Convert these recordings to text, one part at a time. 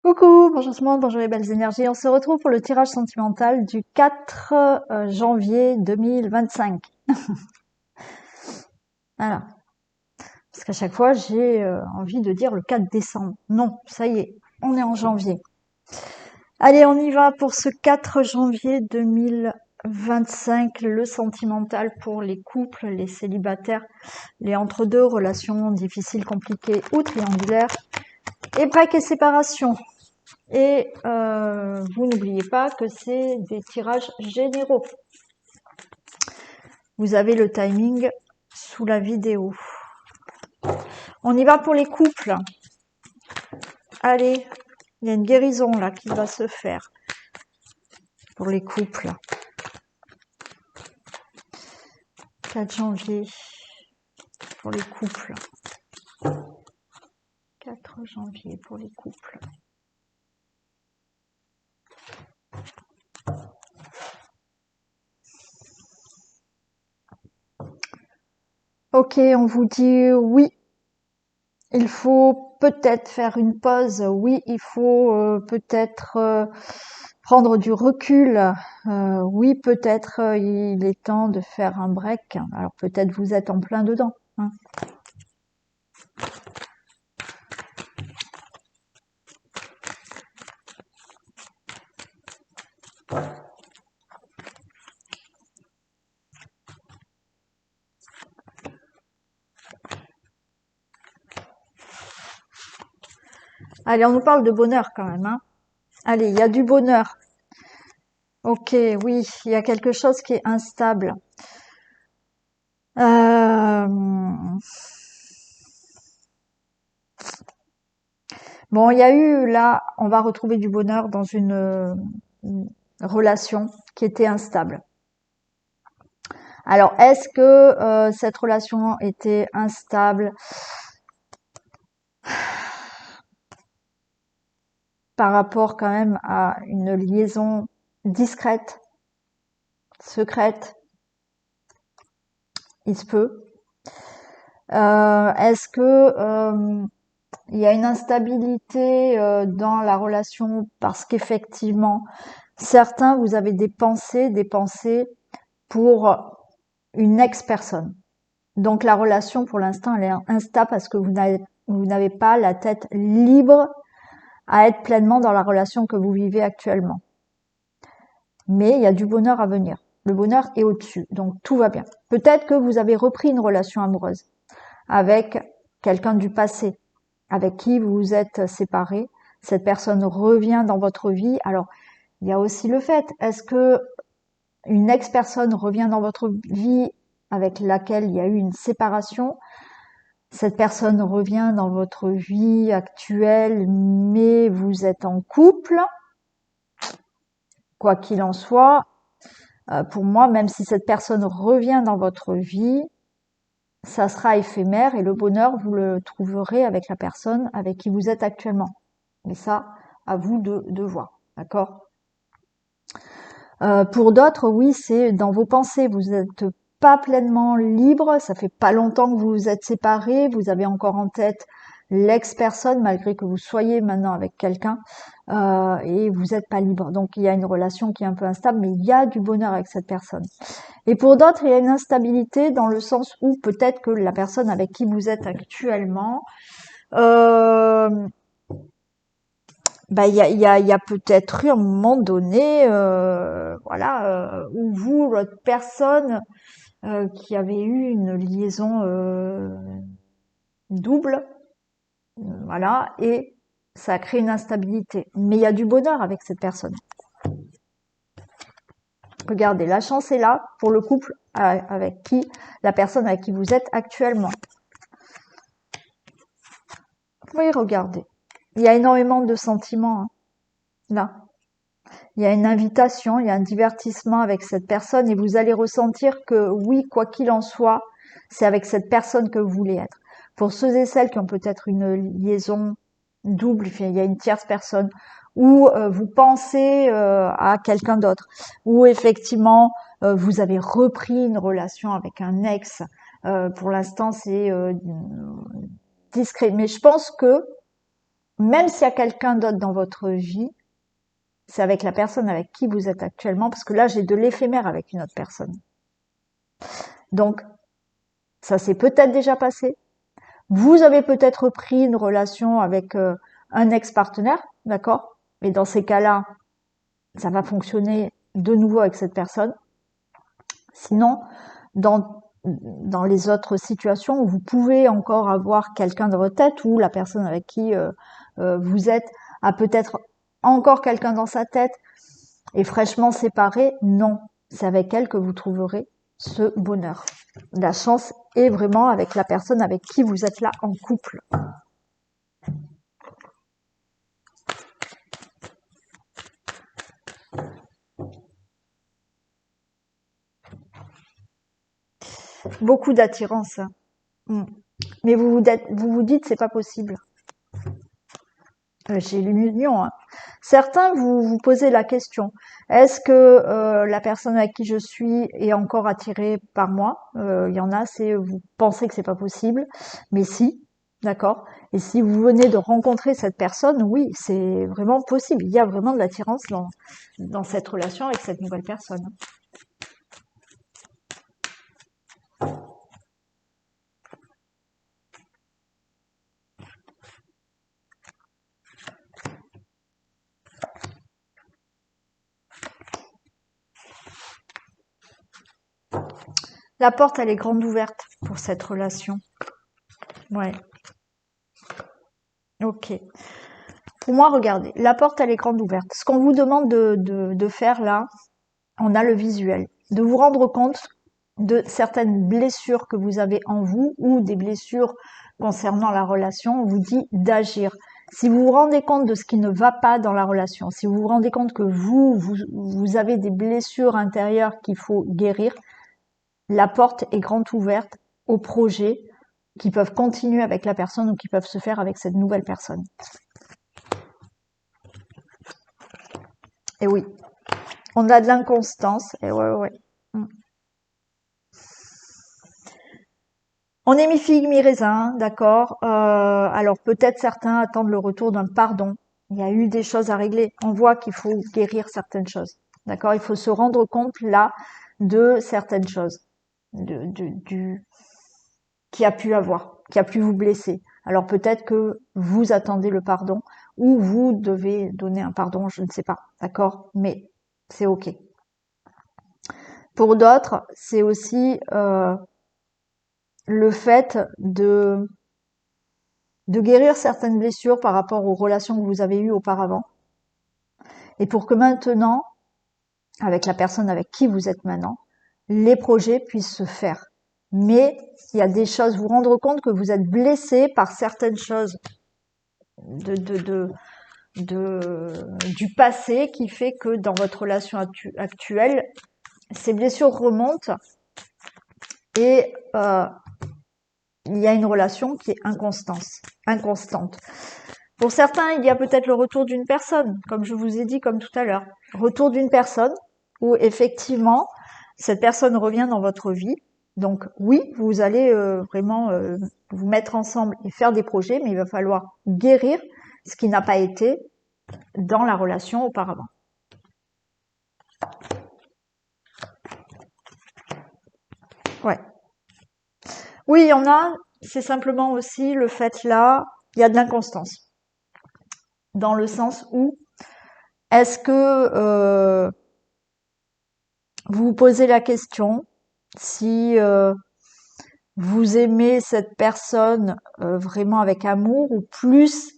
Coucou, bonjour tout le monde, bonjour les belles énergies. On se retrouve pour le tirage sentimental du 4 janvier 2025. Voilà. Parce qu'à chaque fois, j'ai envie de dire le 4 décembre. Non, ça y est, on est en janvier. Allez, on y va pour ce 4 janvier 2025, le sentimental pour les couples, les célibataires, les entre-deux, relations difficiles, compliquées ou triangulaires, et break et séparation. Et vous n'oubliez pas que c'est des tirages généraux. Vous avez le timing sous la vidéo. On y va pour les couples. Allez, il y a une guérison là qui va se faire pour les couples. 4 janvier pour les couples. 4 janvier pour les couples. Ok, on vous dit oui. Il faut peut-être faire une pause. Oui, il faut peut-être prendre du recul. Oui, peut-être il est temps de faire un break. Alors peut-être vous êtes en plein dedans. Hein. Allez, on nous parle de bonheur quand même. Hein. Allez, il y a du bonheur. Ok, oui, il y a quelque chose qui est instable. Bon, il y a eu là, on va retrouver du bonheur dans une relation qui était instable. Alors, est-ce que cette relation était instable par rapport quand même à une liaison discrète, secrète? Il se peut. Est-ce que il y a une instabilité dans la relation parce qu'effectivement, certains, vous avez des pensées pour une ex-personne. Donc la relation, pour l'instant, elle est instable parce que vous n'avez pas la tête libre à être pleinement dans la relation que vous vivez actuellement. Mais il y a du bonheur à venir. Le bonheur est au-dessus, donc tout va bien. Peut-être que vous avez repris une relation amoureuse avec quelqu'un du passé, avec qui vous vous êtes séparés. Cette personne revient dans votre vie. Alors, il y a aussi le fait, est-ce que une ex-personne revient dans votre vie avec laquelle il y a eu une séparation? Cette personne revient dans votre vie actuelle, mais vous êtes en couple. Quoi qu'il en soit, pour moi, même si cette personne revient dans votre vie, ça sera éphémère et le bonheur, vous le trouverez avec la personne avec qui vous êtes actuellement. Mais ça, à vous de voir, d'accord? Pour d'autres, oui, c'est dans vos pensées. Vous n'êtes pas pleinement libre. Ça fait pas longtemps que vous vous êtes séparés. Vous avez encore en tête l'ex-personne, malgré que vous soyez maintenant avec quelqu'un, et vous n'êtes pas libre. Donc il y a une relation qui est un peu instable, mais il y a du bonheur avec cette personne. Et pour d'autres, il y a une instabilité dans le sens où peut-être que la personne avec qui vous êtes actuellement, il y a peut-être eu un moment donné, voilà, où vous, l'autre personne, qui avait eu une liaison double, voilà, et ça a créé une instabilité. Mais il y a du bonheur avec cette personne. Regardez, la chance est là pour le couple avec qui, la personne avec qui vous êtes actuellement. Oui, regardez. Il y a énormément de sentiments, hein, là. Il y a une invitation, il y a un divertissement avec cette personne et vous allez ressentir que oui, quoi qu'il en soit, c'est avec cette personne que vous voulez être. Pour ceux et celles qui ont peut-être une liaison double, il y a une tierce personne, ou vous pensez à quelqu'un d'autre, ou effectivement vous avez repris une relation avec un ex. Pour l'instant, c'est discret, mais je pense que même s'il y a quelqu'un d'autre dans votre vie, c'est avec la personne avec qui vous êtes actuellement, parce que là, j'ai de l'éphémère avec une autre personne. Donc, ça s'est peut-être déjà passé. Vous avez peut-être pris une relation avec un ex-partenaire, d'accord? Mais dans ces cas-là, ça va fonctionner de nouveau avec cette personne. Sinon, dans les autres situations où vous pouvez encore avoir quelqu'un dans votre tête, ou la personne avec qui vous êtes a peut-être encore quelqu'un dans sa tête et fraîchement séparé, non, c'est avec elle que vous trouverez ce bonheur. La chance est vraiment avec la personne avec qui vous êtes là en couple. Beaucoup d'attirance. Mais vous dites c'est pas possible. J'ai l'union. Hein. Certains vous posez la question, est-ce que la personne avec qui je suis est encore attirée par moi? Il y en a, c'est vous pensez que c'est pas possible, mais si, d'accord. Et si vous venez de rencontrer cette personne, oui, c'est vraiment possible. Il y a vraiment de l'attirance dans cette relation avec cette nouvelle personne. La porte, elle est grande ouverte pour cette relation. Ouais. Ok. Pour moi, regardez, la porte, elle est grande ouverte. Ce qu'on vous demande de faire là, on a le visuel. De vous rendre compte de certaines blessures que vous avez en vous ou des blessures concernant la relation. On vous dit d'agir. Si vous vous rendez compte de ce qui ne va pas dans la relation, si vous vous rendez compte que vous avez des blessures intérieures qu'il faut guérir, la porte est grande ouverte aux projets qui peuvent continuer avec la personne ou qui peuvent se faire avec cette nouvelle personne. Et oui, on a de l'inconstance. Et ouais. On est mi-figue, mi-raisin, d'accord. Alors peut-être certains attendent le retour d'un pardon. Il y a eu des choses à régler. On voit qu'il faut guérir certaines choses, d'accord. Il faut se rendre compte là de certaines choses, du qui a pu avoir, qui a pu vous blesser. Alors peut-être que vous attendez le pardon ou vous devez donner un pardon, je ne sais pas, d'accord. Mais c'est ok. Pour d'autres, c'est aussi le fait de guérir certaines blessures par rapport aux relations que vous avez eues auparavant. Et pour que maintenant, avec la personne avec qui vous êtes maintenant, les projets puissent se faire. Mais il y a des choses, vous rendre compte que vous êtes blessé par certaines choses du passé qui fait que dans votre relation actuelle, ces blessures remontent et il y a une relation qui est inconstante. Pour certains, il y a peut-être le retour d'une personne, comme je vous ai dit comme tout à l'heure. Retour d'une personne où effectivement, cette personne revient dans votre vie. Donc oui, vous allez vraiment vous mettre ensemble et faire des projets, mais il va falloir guérir ce qui n'a pas été dans la relation auparavant. Ouais. Oui, il y en a, c'est simplement aussi le fait là, il y a de l'inconstance. Dans le sens où, est-ce que vous vous posez la question si vous aimez cette personne vraiment avec amour ou plus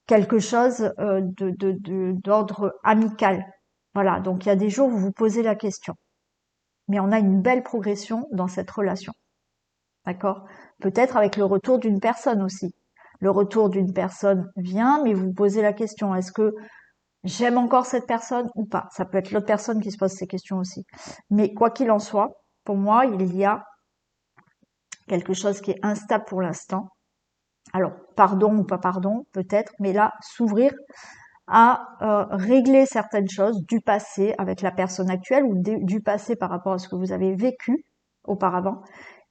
quelque chose d'ordre amical. Voilà, donc il y a des jours où vous vous posez la question. Mais on a une belle progression dans cette relation. D'accord? Peut-être avec le retour d'une personne aussi. Le retour d'une personne vient, mais vous vous posez la question, est-ce que j'aime encore cette personne ou pas? Ça peut être l'autre personne qui se pose ces questions aussi. Mais quoi qu'il en soit, pour moi, il y a quelque chose qui est instable pour l'instant. Alors, pardon ou pas pardon, peut-être, mais là, s'ouvrir à régler certaines choses du passé avec la personne actuelle ou du passé par rapport à ce que vous avez vécu auparavant.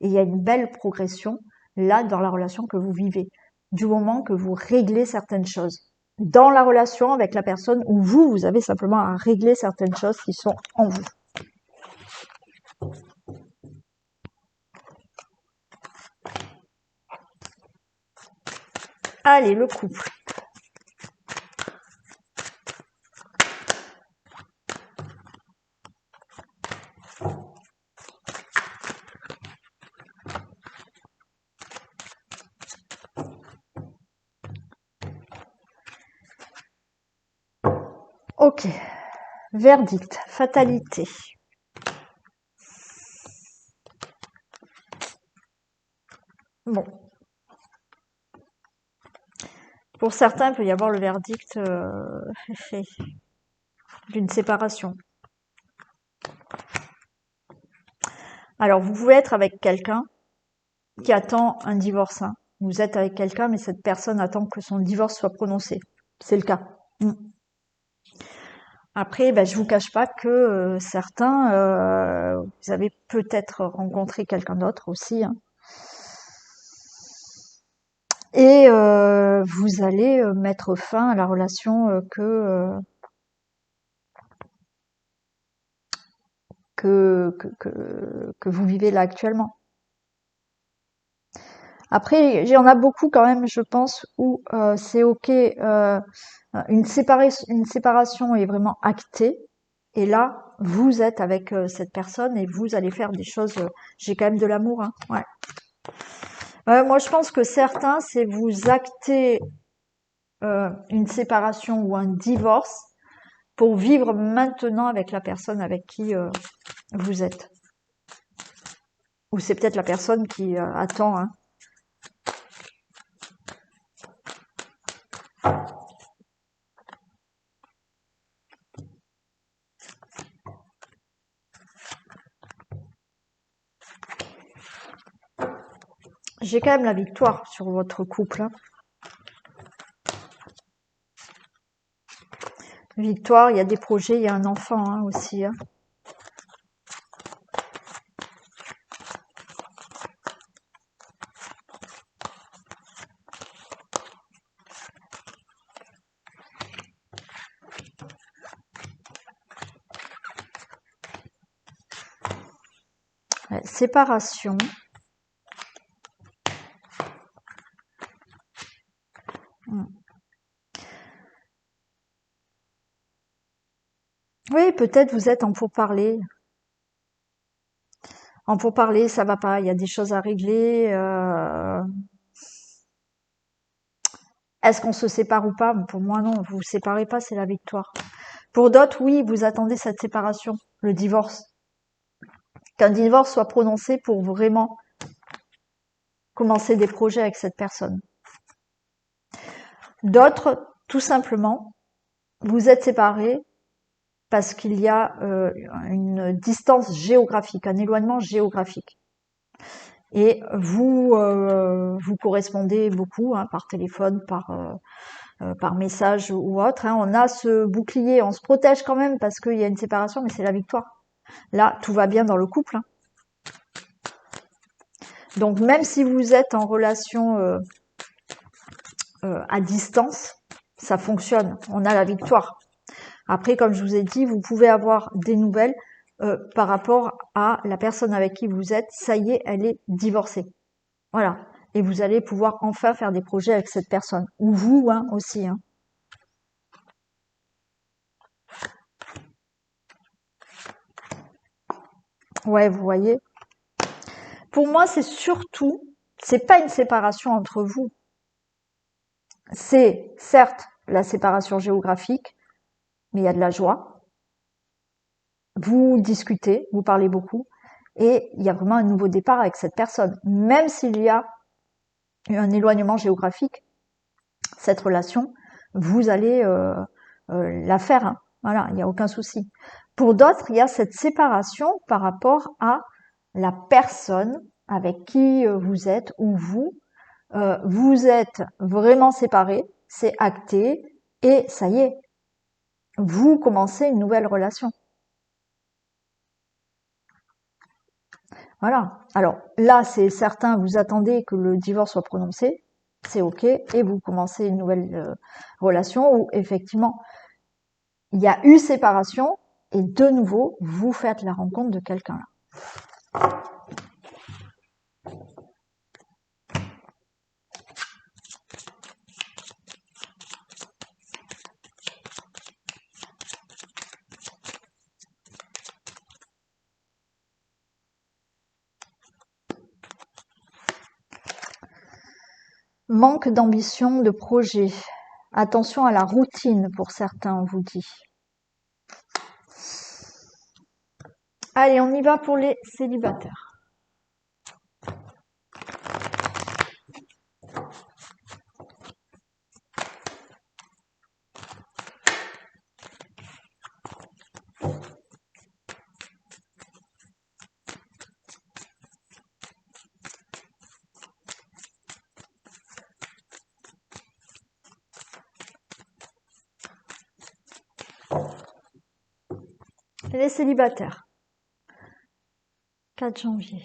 Et il y a une belle progression là dans la relation que vous vivez. du moment que vous réglez certaines choses dans la relation avec la personne où vous avez simplement à régler certaines choses qui sont en vous. Allez, le couple. Ok. Verdict. Fatalité. Bon. Pour certains, il peut y avoir le verdict d'une séparation. Alors, vous pouvez être avec quelqu'un qui attend un divorce. Hein. Vous êtes avec quelqu'un, mais cette personne attend que son divorce soit prononcé. C'est le cas. Après, ben, je vous cache pas que certains, vous avez peut-être rencontré quelqu'un d'autre aussi. Hein. Et vous allez mettre fin à la relation que vous vivez là actuellement. Après, il y en a beaucoup quand même, je pense, où c'est ok, une séparation est vraiment actée. Et là, vous êtes avec cette personne et vous allez faire des choses. J'ai quand même de l'amour, hein. Ouais. Moi, je pense que certains, c'est vous actez une séparation ou un divorce pour vivre maintenant avec la personne avec qui vous êtes. Ou c'est peut-être la personne qui attend. Hein. J'ai quand même la victoire sur votre couple. Hein. Victoire, il y a des projets, il y a un enfant hein, aussi. Hein. Ouais, séparation. Oui, peut-être vous êtes en pourparlers. En pourparlers, ça va pas, il y a des choses à régler. Est-ce qu'on se sépare ou pas? Pour moi, non, vous vous séparez pas, c'est la victoire. Pour d'autres, oui, vous attendez cette séparation, le divorce. Qu'un divorce soit prononcé pour vraiment commencer des projets avec cette personne. D'autres, tout simplement, vous êtes séparés parce qu'il y a une distance géographique, un éloignement géographique. Et vous vous correspondez beaucoup hein, par téléphone, par message ou autre. Hein. On a ce bouclier, on se protège quand même parce qu'il y a une séparation, mais c'est la victoire. Là, tout va bien dans le couple. Hein. Donc même si vous êtes en relation à distance, ça fonctionne. On a la victoire. Après, comme je vous ai dit, vous pouvez avoir des nouvelles par rapport à la personne avec qui vous êtes. Ça y est, elle est divorcée. Voilà. Et vous allez pouvoir enfin faire des projets avec cette personne. Ou vous hein, aussi. Hein. Ouais, vous voyez. Pour moi, c'est surtout, c'est pas une séparation entre vous. C'est certes la séparation géographique, mais il y a de la joie. Vous discutez, vous parlez beaucoup, et il y a vraiment un nouveau départ avec cette personne. Même s'il y a un éloignement géographique, cette relation, vous allez la faire. Hein. Voilà, il n'y a aucun souci. Pour d'autres, il y a cette séparation par rapport à la personne avec qui vous êtes ou vous êtes vraiment séparés, c'est acté et ça y est, vous commencez une nouvelle relation. Voilà. Alors là, c'est certain, vous attendez que le divorce soit prononcé. c'est ok, et vous commencez une nouvelle relation où effectivement il y a eu séparation et de nouveau vous faites la rencontre de quelqu'un là. Manque d'ambition, de projet. Attention à la routine pour certains, on vous dit. Allez, on y va pour les célibataires. Les célibataires. 4 janvier.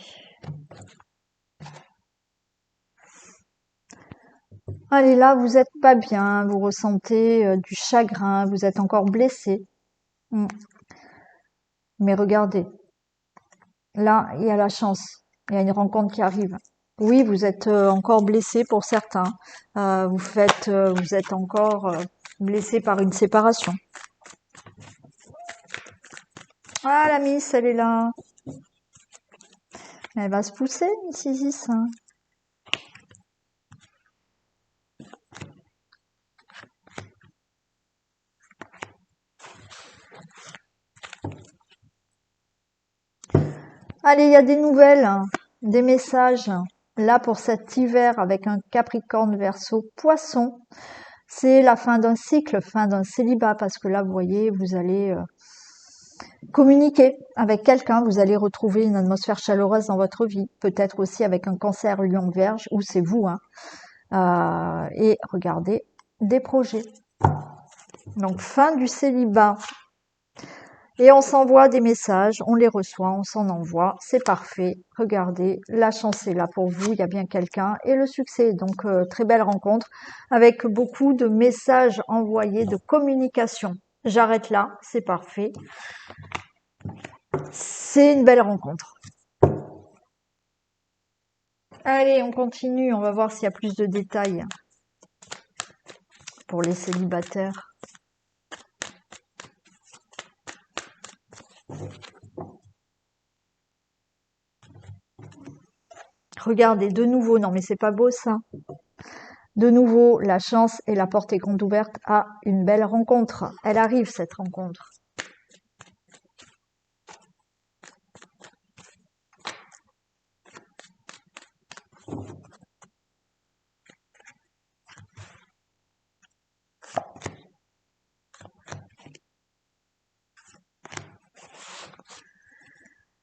Allez, là, vous êtes pas bien, vous ressentez du chagrin, vous êtes encore blessé. Mais regardez, là, il y a la chance, il y a une rencontre qui arrive. Oui, vous êtes encore blessé pour certains. Vous êtes encore blessé par une séparation. Ah, la Miss, elle est là. Elle va se pousser, Miss Isis. Allez, il y a des nouvelles, des messages. Là, pour cet hiver, avec un Capricorne, Verseau, Poisson, c'est la fin d'un cycle, fin d'un célibat, parce que là, vous voyez, vous allez communiquer avec quelqu'un, vous allez retrouver une atmosphère chaleureuse dans votre vie, peut-être aussi avec un Cancer, Lion, Vierge, ou c'est vous, et regardez, des projets. Donc, fin du célibat. Et on s'envoie des messages, on les reçoit, on s'en envoie, c'est parfait. Regardez, la chance est là pour vous, il y a bien quelqu'un et le succès. Donc très belle rencontre avec beaucoup de messages envoyés, de communication. J'arrête là, c'est parfait. C'est une belle rencontre. Allez, on continue, on va voir s'il y a plus de détails pour les célibataires. Regardez, de nouveau, non mais c'est pas beau ça. De nouveau, la chance et la porte est grande ouverte à une belle rencontre. Elle arrive, cette rencontre.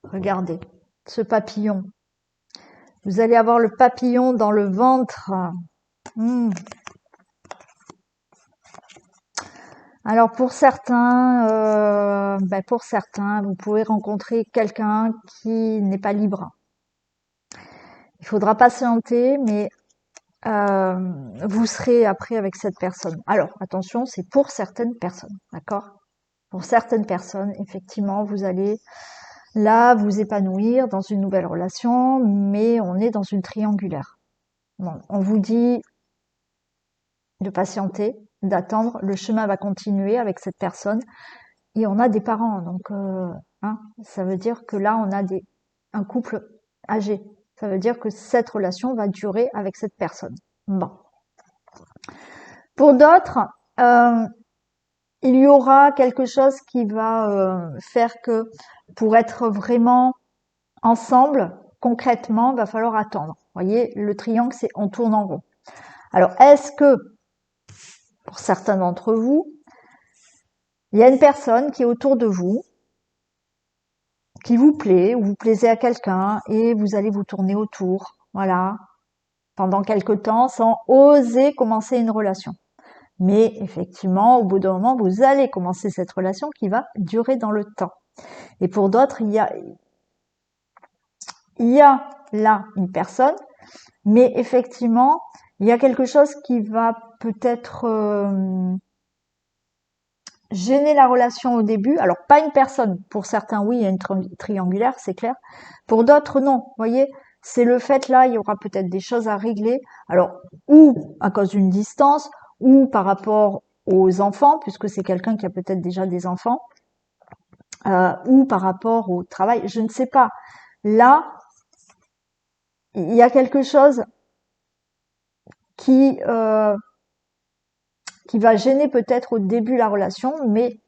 Regardez, ce papillon. Vous allez avoir le papillon dans le ventre. Alors pour certains, vous pouvez rencontrer quelqu'un qui n'est pas libre. Il faudra patienter, mais vous serez après avec cette personne. Alors attention, c'est pour certaines personnes, d'accord? Pour certaines personnes, effectivement, vous allez là vous épanouir dans une nouvelle relation, mais on est dans une triangulaire. Bon, on vous dit de patienter, d'attendre, le chemin va continuer avec cette personne et on a des parents, donc ça veut dire que là on a un couple âgé, ça veut dire que cette relation va durer avec cette personne. Bon. Pour d'autres, il y aura quelque chose qui va faire que pour être vraiment ensemble, concrètement, va falloir attendre. Vous voyez, le triangle, c'est on tourne en rond. Alors, est-ce que, pour certains d'entre vous, il y a une personne qui est autour de vous, qui vous plaît, ou vous plaisez à quelqu'un, et vous allez vous tourner autour, voilà, pendant quelque temps, sans oser commencer une relation. Mais effectivement, au bout d'un moment, vous allez commencer cette relation qui va durer dans le temps. Et pour d'autres, il y a là une personne, mais effectivement, Il y a quelque chose qui va peut-être gêner la relation au début. Alors, pas une personne. Pour certains, oui, il y a une triangulaire, c'est clair. Pour d'autres, non. Vous voyez, c'est le fait là, il y aura peut-être des choses à régler. Alors, ou à cause d'une distance, ou par rapport aux enfants, puisque c'est quelqu'un qui a peut-être déjà des enfants, ou par rapport au travail, je ne sais pas. Là, il y a quelque chose qui euh, qui va gêner peut-être au début la relation, mais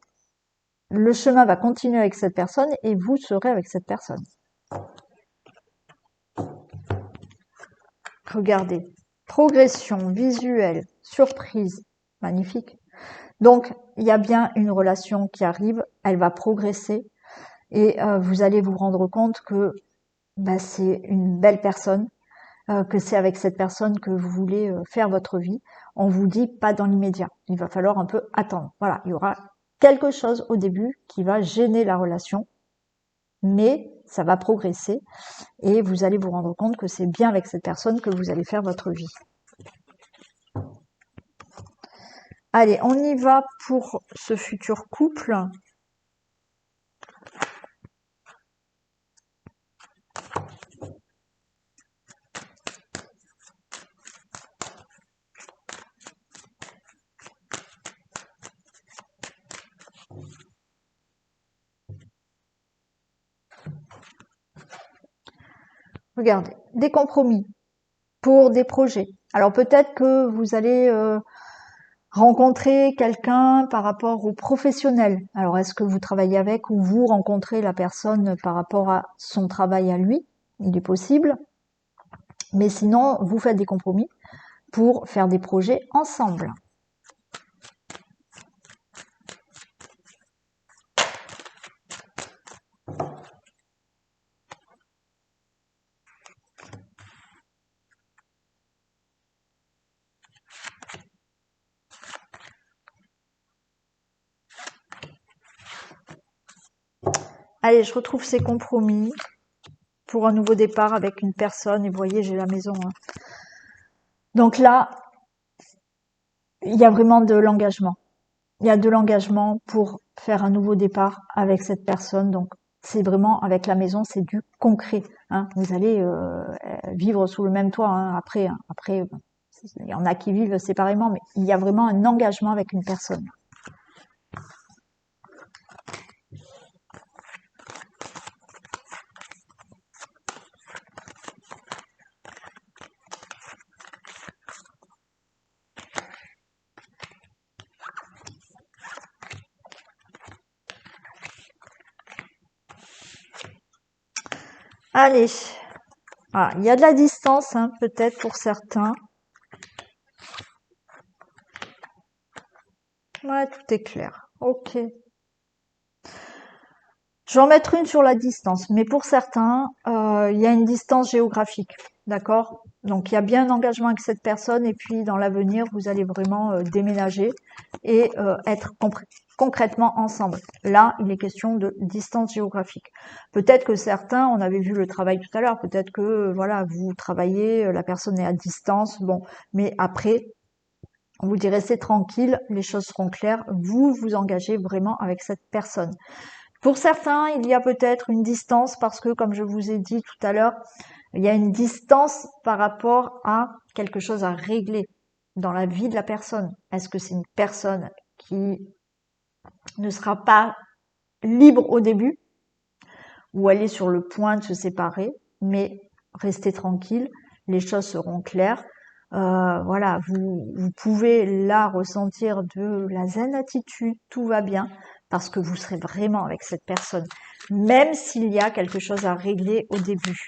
le chemin va continuer avec cette personne et vous serez avec cette personne. Regardez, progression visuelle, surprise, magnifique. Donc, il y a bien une relation qui arrive, elle va progresser et vous allez vous rendre compte que c'est une belle personne, que c'est avec cette personne que vous voulez faire votre vie. On vous dit pas dans l'immédiat. Il va falloir un peu attendre. Voilà, il y aura quelque chose au début qui va gêner la relation, mais ça va progresser et vous allez vous rendre compte que c'est bien avec cette personne que vous allez faire votre vie. Allez, on y va pour ce futur couple. Regardez, des compromis pour des projets. Alors peut-être que vous allez rencontrer quelqu'un par rapport au professionnel. Alors est-ce que vous travaillez avec ou vous rencontrez la personne par rapport à son travail à lui? Il est possible. Mais sinon, vous faites des compromis pour faire des projets ensemble. Allez, je retrouve ces compromis pour un nouveau départ avec une personne. Et vous voyez, j'ai la maison. Hein. Donc là, il y a vraiment de l'engagement. Il y a de l'engagement pour faire un nouveau départ avec cette personne. Donc, c'est vraiment avec la maison, c'est du concret. Hein. Vous allez vivre sous le même toit après. Hein. Après, il y en a qui vivent séparément, mais il y a vraiment un engagement avec une personne. Allez, voilà. Il y a de la distance, hein, peut-être pour certains. Ouais, tout est clair. Ok. Je vais en mettre une sur la distance, mais pour certains, il y a une distance géographique, d'accord? Donc il y a bien un engagement avec cette personne et puis dans l'avenir, vous allez vraiment déménager et être concrètement ensemble. Là, il est question de distance géographique. Peut-être que certains, on avait vu le travail tout à l'heure, peut-être que voilà, vous travaillez, la personne est à distance, bon, mais après, on vous dit restez tranquille, les choses seront claires, vous vous engagez vraiment avec cette personne. Pour certains, il y a peut-être une distance parce que, comme je vous ai dit tout à l'heure, il y a une distance par rapport à quelque chose à régler dans la vie de la personne. Est-ce que c'est une personne qui ne sera pas libre au début ou elle est sur le point de se séparer, mais restez tranquille, les choses seront claires. Voilà, vous pouvez là ressentir de la zen attitude, tout va bien, parce que vous serez vraiment avec cette personne, même s'il y a quelque chose à régler au début.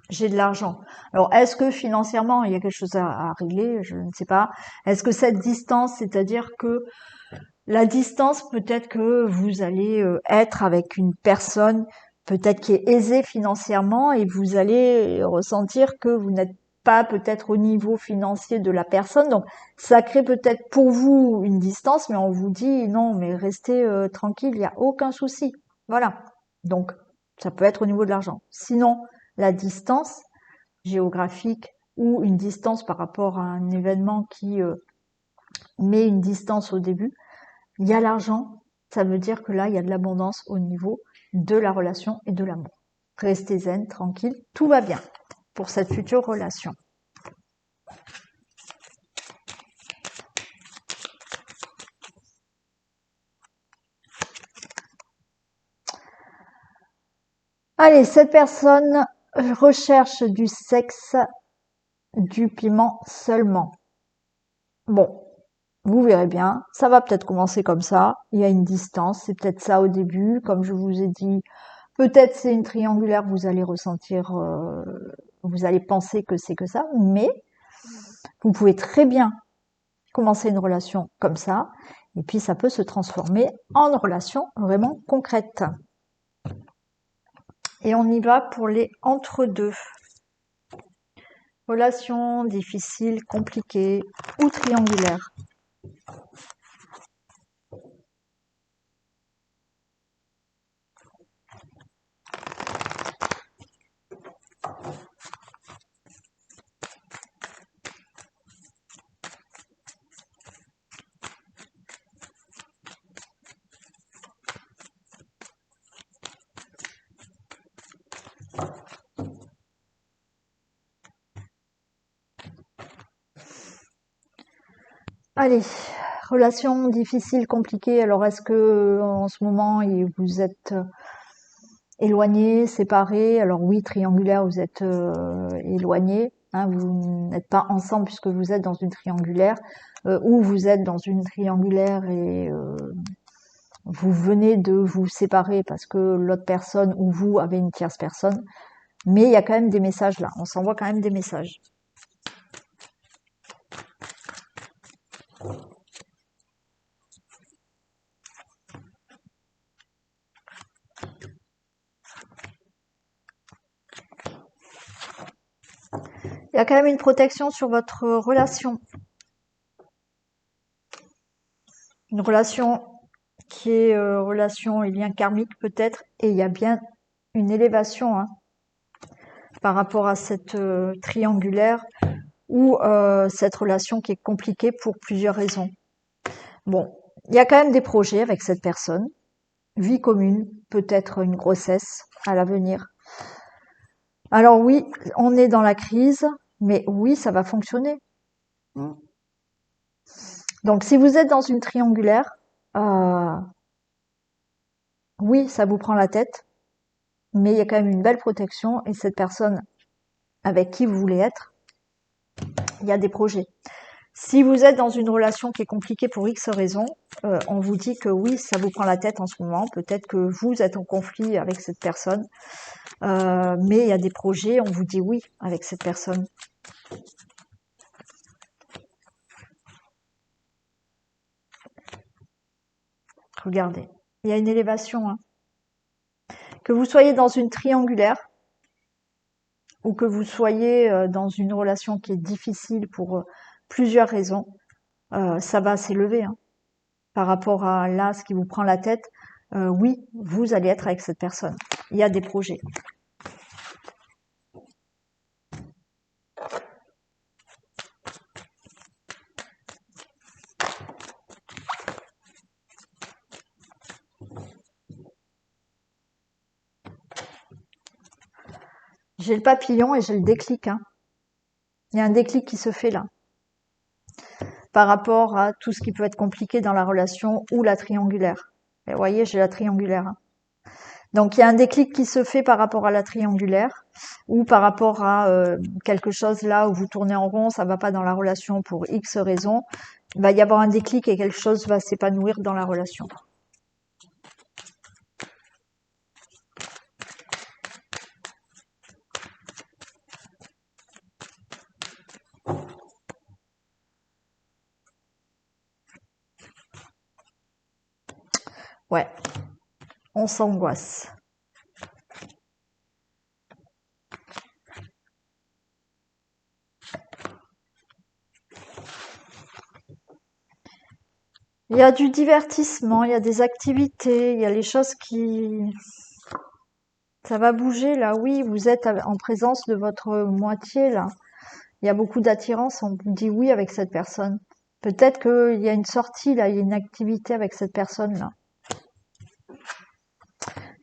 J'ai de l'argent. Alors, est-ce que financièrement, il y a quelque chose à régler? Je ne sais pas. Est-ce que cette distance, c'est-à-dire que la distance, peut-être que vous allez être avec une personne peut-être qui est aisée financièrement et vous allez ressentir que vous n'êtes pas peut-être au niveau financier de la personne. Donc, ça crée peut-être pour vous une distance, mais on vous dit non, mais restez tranquille, il n'y a aucun souci. Voilà. Donc, ça peut être au niveau de l'argent. Sinon, la distance, géographique ou une distance par rapport à un événement qui met une distance au début. Il y a l'argent, ça veut dire que là, il y a de l'abondance au niveau de la relation et de l'amour. Restez zen, tranquille, tout va bien pour cette future relation. Allez, cette personne recherche du sexe, du piment seulement. Bon, vous verrez bien, ça va peut-être commencer comme ça, il y a une distance, c'est peut-être ça au début, comme je vous ai dit, peut-être c'est une triangulaire, vous allez ressentir, vous allez penser que c'est que ça, mais vous pouvez très bien commencer une relation comme ça, et puis ça peut se transformer en une relation vraiment concrète. Et on y va pour les entre-deux. Relation difficile, compliquée ou triangulaire. Allez, relation difficile, compliquée. Alors, est-ce que en ce moment vous êtes éloignés, séparés? Alors oui, triangulaire, vous êtes éloignés. Hein, vous n'êtes pas ensemble puisque vous êtes dans une triangulaire, ou vous êtes dans une triangulaire et vous venez de vous séparer parce que l'autre personne ou vous avez une tierce personne. Mais il y a quand même des messages là. On s'envoie quand même des messages. Il y a quand même une protection sur votre relation. Une relation qui est relation et lien karmique peut-être, et il y a bien une élévation par rapport à cette triangulaire ou cette relation qui est compliquée pour plusieurs raisons. Bon, il y a quand même des projets avec cette personne, vie commune, peut-être une grossesse à l'avenir. Alors oui, on est dans la crise, mais oui, ça va fonctionner. Donc si vous êtes dans une triangulaire, oui, ça vous prend la tête, mais il y a quand même une belle protection et cette personne avec qui vous voulez être, il y a des projets. Si vous êtes dans une relation qui est compliquée pour X raisons, on vous dit que oui, ça vous prend la tête en ce moment. Peut-être que vous êtes en conflit avec cette personne, mais il y a des projets, on vous dit oui avec cette personne. Regardez, il y a une élévation. Que vous soyez dans une triangulaire ou que vous soyez dans une relation qui est difficile pour plusieurs raisons, ça va s'élever. Par rapport à là, ce qui vous prend la tête, oui, vous allez être avec cette personne. Il y a des projets. J'ai le papillon et j'ai le déclic. Il y a un déclic qui se fait là. Par rapport à tout ce qui peut être compliqué dans la relation ou la triangulaire. Et vous voyez, j'ai la triangulaire. Donc il y a un déclic qui se fait par rapport à la triangulaire ou par rapport à quelque chose là où vous tournez en rond, ça va pas dans la relation pour X raisons. Il va y avoir un déclic et quelque chose va s'épanouir dans la relation. Ouais, on s'angoisse. Il y a du divertissement, il y a des activités, il y a les choses qui... Ça va bouger là, oui, vous êtes en présence de votre moitié là. Il y a beaucoup d'attirance, on vous dit oui avec cette personne. Peut-être qu'il y a une sortie là, il y a une activité avec cette personne là.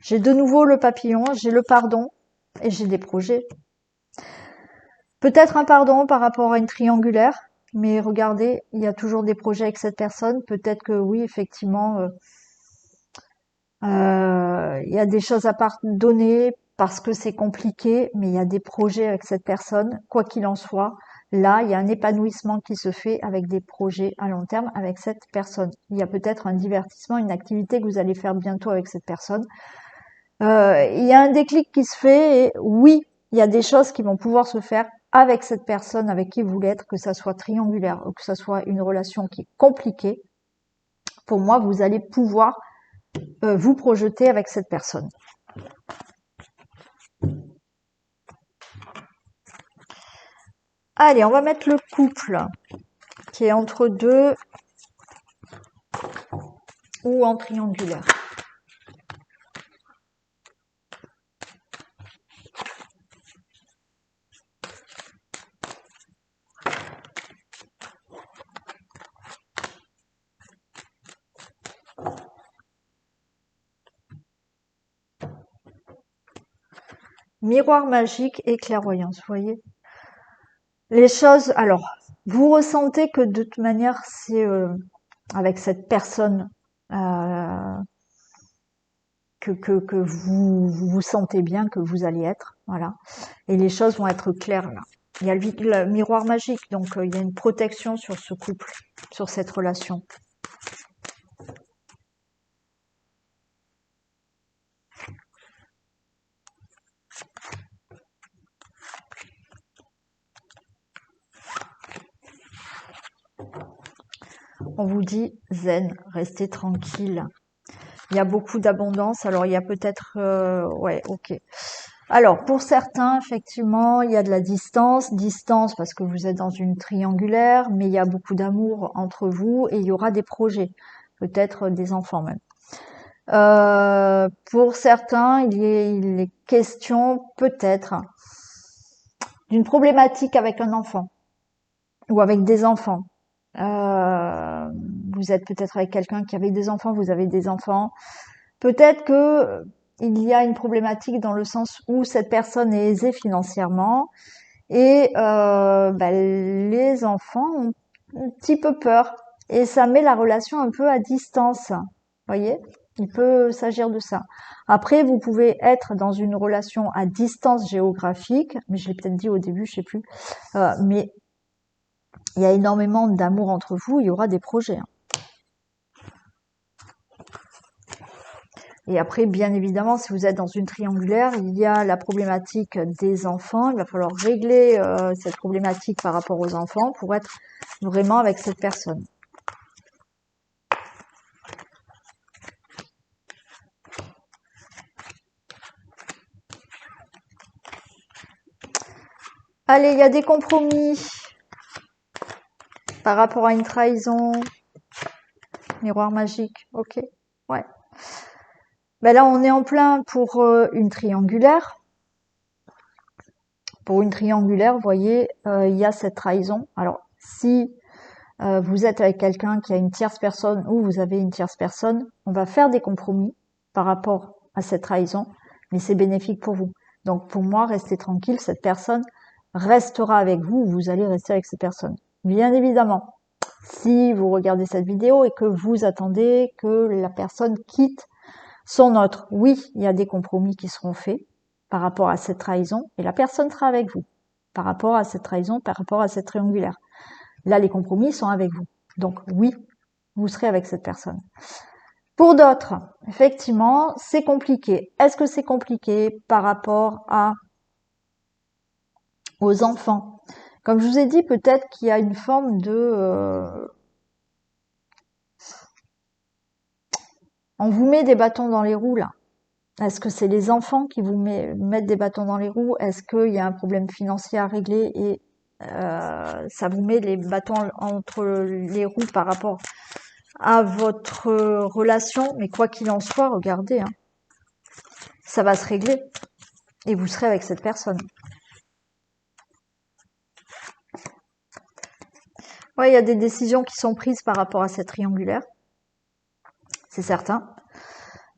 J'ai de nouveau le papillon, j'ai le pardon et j'ai des projets. Peut-être un pardon par rapport à une triangulaire, mais regardez, il y a toujours des projets avec cette personne. Peut-être que oui, effectivement, il y a des choses à pardonner parce que c'est compliqué, mais il y a des projets avec cette personne. Quoi qu'il en soit, là, il y a un épanouissement qui se fait avec des projets à long terme avec cette personne. Il y a peut-être un divertissement, une activité que vous allez faire bientôt avec cette personne. Il y a un déclic qui se fait et oui, il y a des choses qui vont pouvoir se faire avec cette personne avec qui vous voulez être, que ça soit triangulaire ou que ça soit une relation qui est compliquée. Pour moi, vous allez pouvoir vous projeter avec cette personne. Allez, on va mettre le couple qui est entre deux ou en triangulaire. Miroir magique et clairvoyance, vous voyez. Les choses, alors, vous ressentez que de toute manière, c'est avec cette personne que vous sentez bien que vous allez être, voilà. Et les choses vont être claires là. Il y a le miroir magique, donc il y a une protection sur ce couple, sur cette relation. On vous dit zen, restez tranquille. Il y a beaucoup d'abondance, alors il y a peut-être... ouais, ok. Alors, pour certains, effectivement, il y a de la distance parce que vous êtes dans une triangulaire, mais il y a beaucoup d'amour entre vous et il y aura des projets, peut-être des enfants même. Pour certains, il est question peut-être d'une problématique avec un enfant ou avec des enfants. Vous êtes peut-être avec quelqu'un qui avait des enfants, vous avez des enfants. Peut-être que il y a une problématique dans le sens où cette personne est aisée financièrement et les enfants ont un petit peu peur et ça met la relation un peu à distance. Voyez, il peut s'agir de ça. Après, vous pouvez être dans une relation à distance géographique, mais je l'ai peut-être dit au début, je sais plus. Mais il y a énormément d'amour entre vous, il y aura des projets. Et après, bien évidemment, si vous êtes dans une triangulaire, il y a la problématique des enfants. Il va falloir régler cette problématique par rapport aux enfants pour être vraiment avec cette personne. Allez, il y a des compromis par rapport à une trahison. Miroir magique, ok. Ouais. Ben là, on est en plein pour une triangulaire. Pour une triangulaire, vous voyez, il y a cette trahison. Alors, si vous êtes avec quelqu'un qui a une tierce personne ou vous avez une tierce personne, on va faire des compromis par rapport à cette trahison, mais c'est bénéfique pour vous. Donc, pour moi, restez tranquille, cette personne restera avec vous, vous allez rester avec cette personne. Bien évidemment, si vous regardez cette vidéo et que vous attendez que la personne quitte son autre, oui, il y a des compromis qui seront faits par rapport à cette trahison et la personne sera avec vous par rapport à cette trahison, par rapport à cette triangulaire. Là, les compromis sont avec vous. Donc oui, vous serez avec cette personne. Pour d'autres, effectivement, c'est compliqué. Est-ce que c'est compliqué par rapport aux enfants? Comme je vous ai dit, peut-être qu'il y a une forme de... on vous met des bâtons dans les roues là. Est-ce que c'est les enfants qui vous mettent des bâtons dans les roues? Est-ce qu'il y a un problème financier à régler et ça vous met les bâtons entre les roues par rapport à votre relation? Mais quoi qu'il en soit, regardez, hein, ça va se régler. et vous serez avec cette personne. Ouais, il y a des décisions qui sont prises par rapport à cette triangulaire, c'est certain.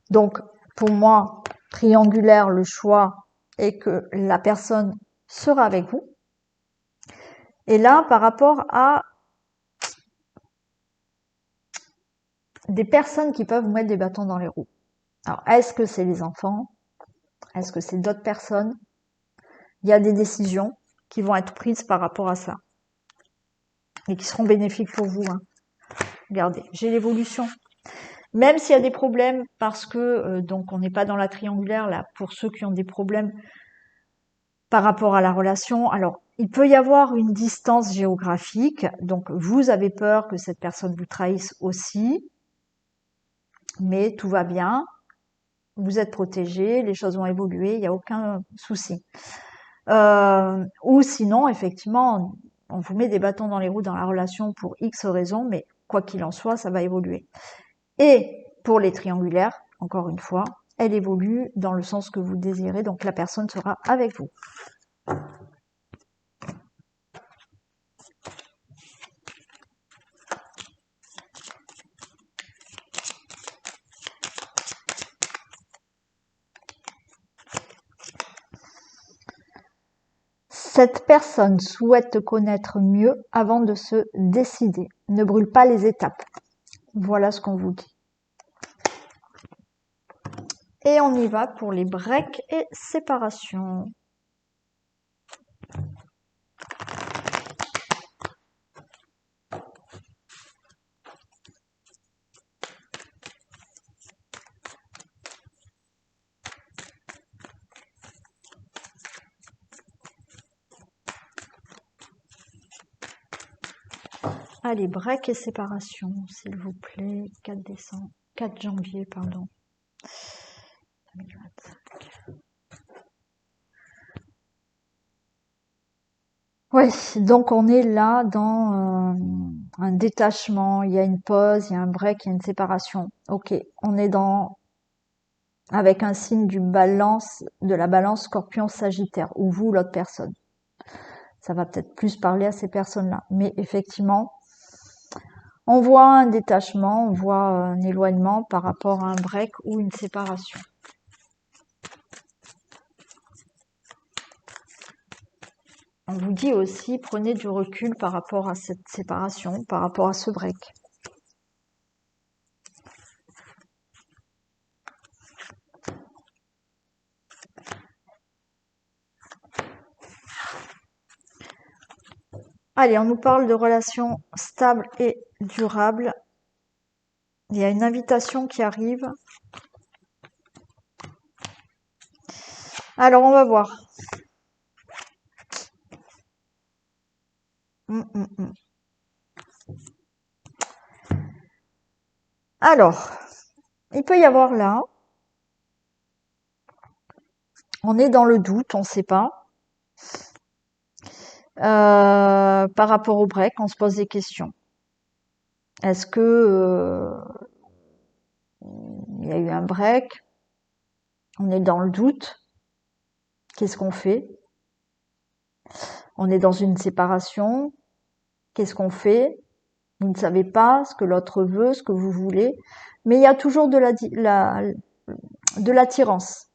Donc, pour moi, triangulaire, le choix est que la personne sera avec vous. Et là, par rapport à des personnes qui peuvent vous mettre des bâtons dans les roues. Alors, est-ce que c'est les enfants? Est-ce que c'est d'autres personnes? Il y a des décisions qui vont être prises par rapport à ça et qui seront bénéfiques pour vous. Hein. Regardez, j'ai l'évolution. Même s'il y a des problèmes, parce que donc on n'est pas dans la triangulaire là, pour ceux qui ont des problèmes par rapport à la relation. Alors, il peut y avoir une distance géographique, donc vous avez peur que cette personne vous trahisse aussi, mais tout va bien, vous êtes protégé, les choses vont évoluer, il n'y a aucun souci. Ou sinon, effectivement, on vous met des bâtons dans les roues dans la relation pour X raisons, mais quoi qu'il en soit, ça va évoluer. Et pour les triangulaires, encore une fois, elle évolue dans le sens que vous désirez, donc la personne sera avec vous. Cette personne souhaite te connaître mieux avant de se décider. Ne brûle pas les étapes. Voilà ce qu'on vous dit. Et on y va pour les breaks et séparations. Allez, break et séparation, s'il vous plaît. 4 janvier, pardon. 2025. Oui, donc on est là dans un détachement, il y a une pause, il y a un break, il y a une séparation. Ok, on est dans avec un signe de la balance Scorpion-Sagittaire, ou vous, l'autre personne. Ça va peut-être plus parler à ces personnes-là. Mais effectivement, on voit un détachement, on voit un éloignement par rapport à un break ou une séparation. On vous dit aussi, prenez du recul par rapport à cette séparation, par rapport à ce break. Allez, on nous parle de relations stables et durables. Il y a une invitation qui arrive. Alors, on va voir. Alors, il peut y avoir là, on est dans le doute, on ne sait pas. Par rapport au break, on se pose des questions. Est-ce que il y a eu un break? On est dans le doute. Qu'est-ce qu'on fait? On est dans une séparation. Qu'est-ce qu'on fait? Vous ne savez pas ce que l'autre veut, ce que vous voulez. Mais il y a toujours de l'attirance.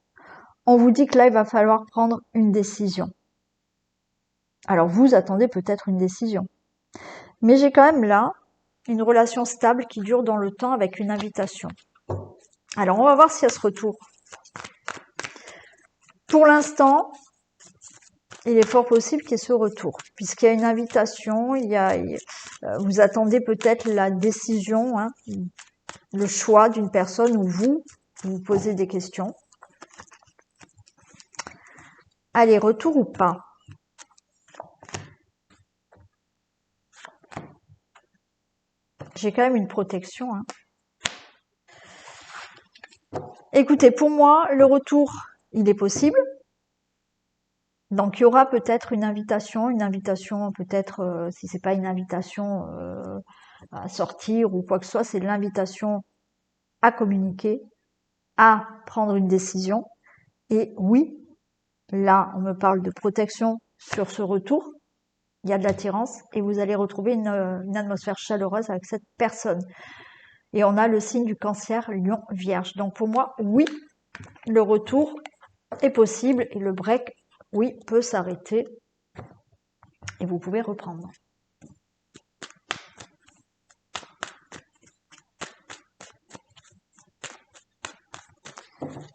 On vous dit que là, il va falloir prendre une décision. Alors vous attendez peut-être une décision. Mais j'ai quand même là une relation stable qui dure dans le temps avec une invitation. Alors on va voir s'il y a ce retour. Pour l'instant, il est fort possible qu'il y ait ce retour, puisqu'il y a une invitation, vous attendez peut-être la décision, hein, le choix d'une personne où vous posez des questions. Allez, retour ou pas? J'ai quand même une protection. Hein. Écoutez, pour moi, le retour, il est possible. Donc, il y aura peut-être une invitation peut-être, si c'est pas une invitation à sortir ou quoi que ce soit, c'est l'invitation à communiquer, à prendre une décision. Et oui, Là, on me parle de protection sur ce retour. Il y a de l'attirance et vous allez retrouver une atmosphère chaleureuse avec cette personne. Et on a le signe du Cancer, Lion, Vierge. Donc pour moi, oui, le retour est possible et le break, oui, peut s'arrêter et vous pouvez reprendre.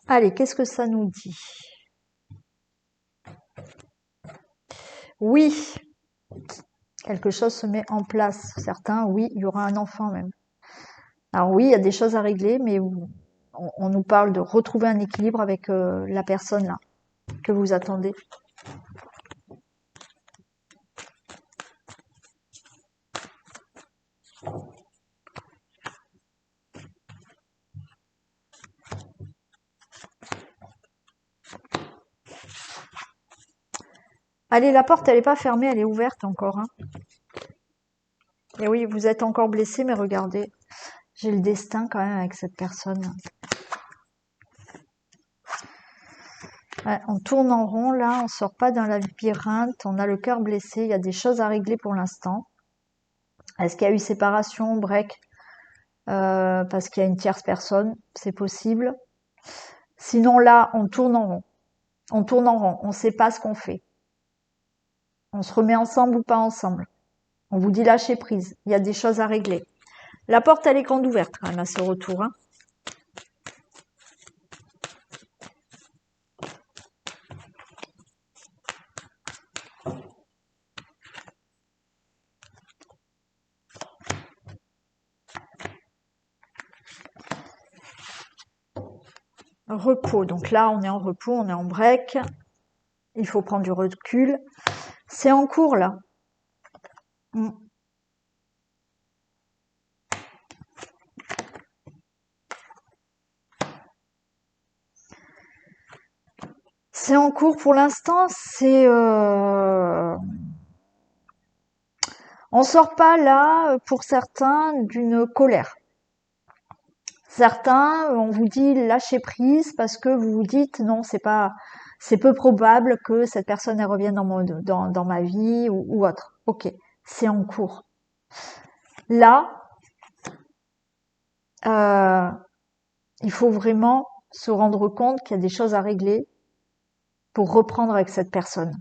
Allez, qu'est-ce que ça nous dit? Oui, quelque chose se met en place. Certains, oui, il y aura un enfant même. Alors oui, il y a des choses à régler, mais on nous parle de retrouver un équilibre avec la personne là que vous attendez. Allez, la porte, elle n'est pas fermée, elle est ouverte encore. Hein. Et oui, vous êtes encore blessé, mais regardez, j'ai le destin quand même avec cette personne. Ouais, on tourne en rond là, on sort pas d'un labyrinthe, on a le cœur blessé, il y a des choses à régler pour l'instant. Est-ce qu'il y a eu séparation, break, parce qu'il y a une tierce personne? C'est possible. Sinon là, on tourne en rond. On tourne en rond, on ne sait pas ce qu'on fait. On se remet ensemble ou pas ensemble. On vous dit lâcher prise, il y a des choses à régler. La porte, elle est grande ouverte quand même à ce retour. Hein. Repos, donc là on est en repos, on est en break. Il faut prendre du recul. C'est en cours là. C'est en cours pour l'instant, on sort pas là pour certains d'une colère. Certains, on vous dit lâcher prise parce que vous vous dites non, c'est peu probable que cette personne elle revienne dans ma vie ou autre. Ok, c'est en cours. Là, il faut vraiment se rendre compte qu'il y a des choses à régler pour reprendre avec cette personne.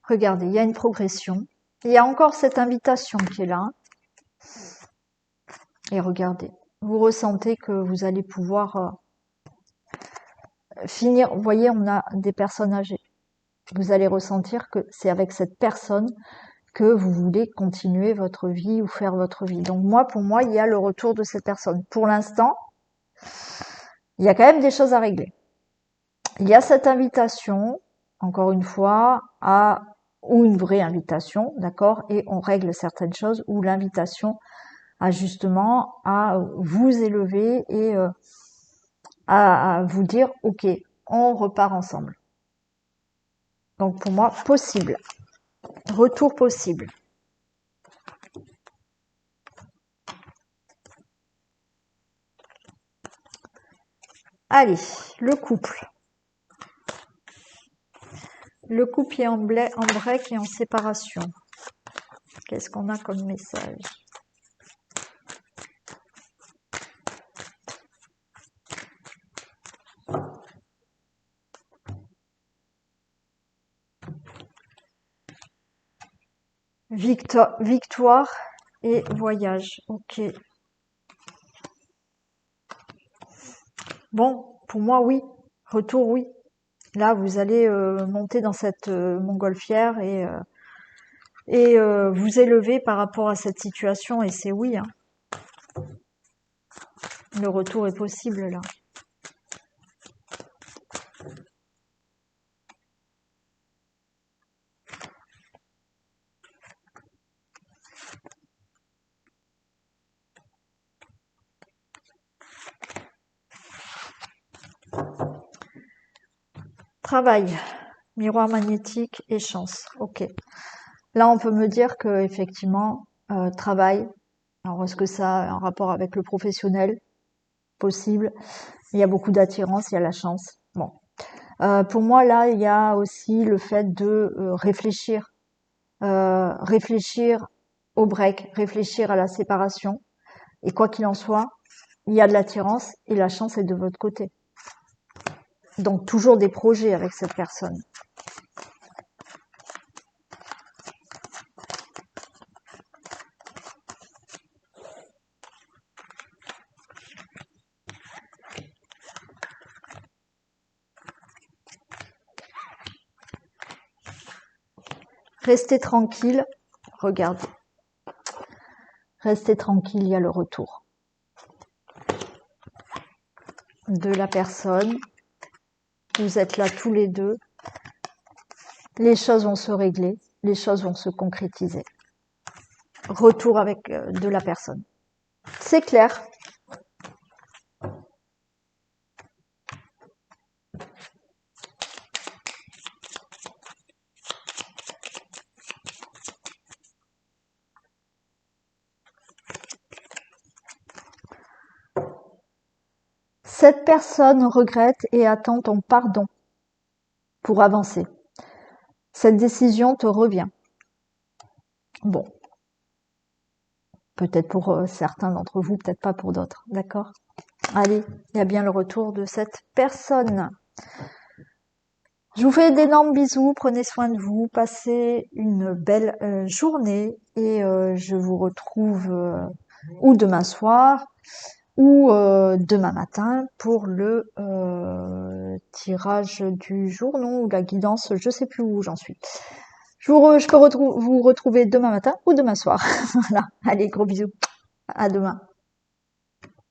Regardez, il y a une progression. Il y a encore cette invitation qui est là. Et regardez, vous ressentez que vous allez pouvoir finir. Vous voyez, on a des personnes âgées. Vous allez ressentir que c'est avec cette personne que vous voulez continuer votre vie ou faire votre vie. Donc moi, pour moi, il y a le retour de cette personne. Pour l'instant, il y a quand même des choses à régler. Il y a cette invitation, encore une fois, ou une vraie invitation, d'accord, et on règle certaines choses, ou l'invitation à justement à vous élever et à vous dire ok, on repart ensemble. Donc pour moi, possible. Retour possible. Allez, le couple. Le couple est en break et en séparation. Qu'est-ce qu'on a comme message? Victoire et voyage. Ok. Bon, pour moi, oui. Retour, oui. Là, vous allez monter dans cette montgolfière et vous élever par rapport à cette situation. Et c'est oui. Hein. Le retour est possible là. Travail, miroir magnétique et chance. Ok. Là, on peut me dire que effectivement, travail. Alors, est-ce que ça a un rapport avec le professionnel? Possible. Il y a beaucoup d'attirance, il y a la chance. Bon. Pour moi, là, il y a aussi le fait de réfléchir au break, réfléchir à la séparation. Et quoi qu'il en soit, il y a de l'attirance et la chance est de votre côté. Donc toujours des projets avec cette personne. Restez tranquille, regardez. Restez tranquille, il y a le retour de la personne. Vous êtes là tous les deux. Les choses vont se régler, les choses vont se concrétiser. Retour avec de la personne. C'est clair. Cette personne regrette et attend ton pardon pour avancer. Cette décision te revient. Bon. Peut-être pour certains d'entre vous, peut-être pas pour d'autres. D'accord? Allez, il y a bien le retour de cette personne. Je vous fais d'énormes bisous, prenez soin de vous, passez une belle journée et je vous retrouve ou demain soir ou demain matin pour le tirage du jour, non, ou la guidance, je sais plus où j'en suis. Je peux vous retrouver demain matin ou demain soir. Voilà, allez, gros bisous, à demain.